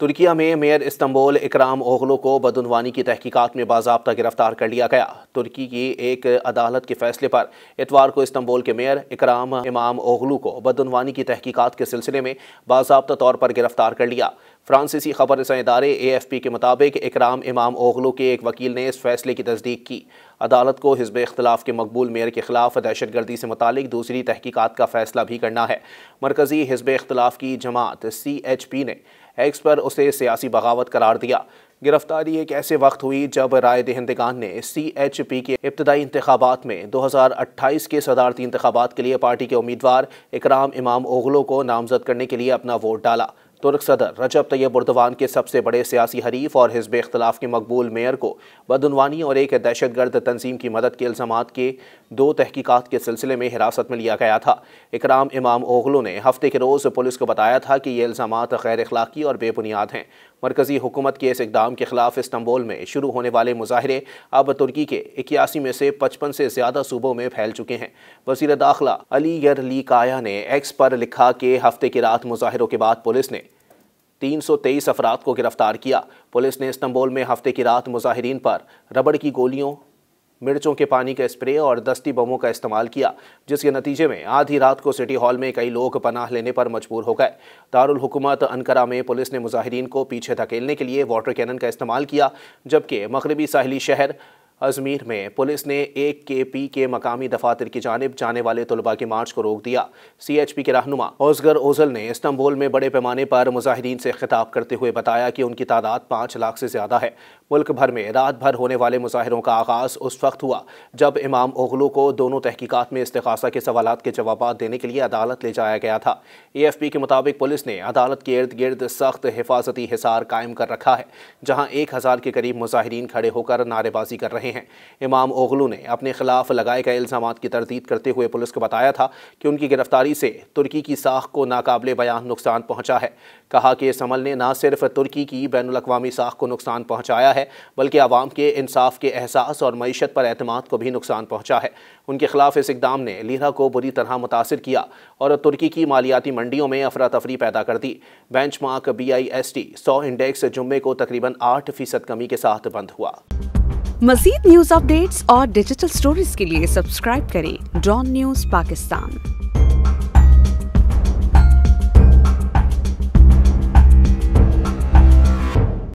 तुर्किया में mayor Istanbul इकराम ओगलू को बदउनवानी की तहकीकात में बाज़ाब्ता गिरफ्तार कर लिया गया। तुर्की की एक अदालत के फैसले पर इतवार को इस्तांबुल के मेयर इकराम इमाम ओगलू को बदउनवानी की तहकीकात के सिलसिले में बाज़ाब्ता तौर पर गिरफ्तार कर लिया। फ्रांसीसी खबर रसां इदारे AFP के मुताबिक इकराम इमाम ओगलू के एक वकील ने इस फैसले की तस्दीक की। अदालत को हिज़्ब इख्तिलाफ के मकबूल मेयर के खिलाफ दहशतगर्दी से मुतालिक दूसरी तहकीकात का फैसला भी करना है। मरकजी हिज़्ब इख्तिलाफ की जमात CHP ने एक्स पर उसे सियासी बगावत करार दिया। गिरफ्तारी एक ऐसे वक्त हुई जब राय दहिंदगान ने CHP के इब्तदाई इंतखाबात में 2028 के सदारती इंतखाबात के लिए पार्टी के उम्मीदवार इकराम इमाम ओगलू को नामजद करने के लिए अपना वोट डाला। तुर्क सदर रजब तैयब एर्दोगान के सबसे बड़े सियासी हरीफ और हिज़्ब इख्तिलाफ के मकबूल मेयर को बदउनवानी और एक दहशतगर्द तंजीम की मदद के इल्ज़ामात के 2 तहकीकात के सिलसिले में हिरासत में लिया गया था। इकराम इमाम ओगलू ने हफ्ते के रोज़ पुलिस को बताया था कि ये इल्ज़ामात गैर अखलाकी और बेबुनियाद हैं। मरकजी हुकूमत के इस इक़दाम के खिलाफ इस्तांबुल में शुरू होने वाले मुजाहरे अब तुर्की के 81 में से 55 से ज़्यादा सूबों में फैल चुके हैं। वज़ीर दाखिला अली यरलिकाया ने एक्स पर लिखा कि हफ्ते की रात मुजाहरों के बाद पुलिस ने 323 अफराद को गिरफ्तार किया। पुलिस ने इस्तांबुल में हफ्ते की रात मुजाहिरीन पर रबड़ की गोलियों, मिर्चों के पानी का स्प्रे और दस्ती बमों का इस्तेमाल किया, जिसके नतीजे में आधी रात को सिटी हॉल में कई लोग पनाह लेने पर मजबूर हो गए। दारुल हुकूमत अंकारा में पुलिस ने मुजाहिरीन को पीछे धकेलने के लिए वाटर कैनन का इस्तेमाल किया, जबकि मगरबी साहिली शहर अजमीर में पुलिस ने AKP के मकामी दफातर की जानिब जाने वाले तलबा के मार्च को रोक दिया। CHP के रहनुमा ओज़गर ओज़ल ने इस्तांबुल में बड़े पैमाने पर मुजाहिरीन से खिताब करते हुए बताया कि उनकी तादाद 5 लाख से ज़्यादा है। मुल्क भर में रात भर होने वाले मुजाहिरों का आगाज़ उस वक्त हुआ जब इमाम ओगलू को दोनों तहकीकात में इस्तिग़ासा के सवालात के जवाब देने के लिए अदालत ले जाया गया था। AFP के मुताबिक पुलिस ने अदालत के इर्द गिर्द सख्त हिफाजती हिसार कायम कर रखा है, जहाँ 1000 के करीब मुजाहिरीन खड़े होकर नारेबाजी कर रहे हैं। इमाम ओगलू ने अपने खिलाफ लगाए गए इल्ज़ामात की तरदीद करते हुए पुलिस को बताया था कि उनकी गिरफ्तारी से तुर्की की साख को नाकाबिले बयान नुकसान पहुंचा है। कहा कि इस अमल ने न सिर्फ तुर्की की बैनुल अक़वामी साख को नुकसान पहुंचाया है, बल्कि आवाम के इंसाफ के एहसास और मईशत पर एतमाद को भी नुकसान पहुंचा है। उनके खिलाफ इस इक़दाम ने लीरा को बुरी तरह मुतासिर किया और तुर्की की मालियाती मंडियों में अफरा तफरी पैदा कर दी। बेंचमार्क BIST 100 इंडेक्स जुम्मे को तकरीबन 8% कमी के साथ बंद हुआ। मज़ीद न्यूज़ अपडेट्स और डिजिटल स्टोरीज के लिए सब्सक्राइब करें डॉन न्यूज़ पाकिस्तान।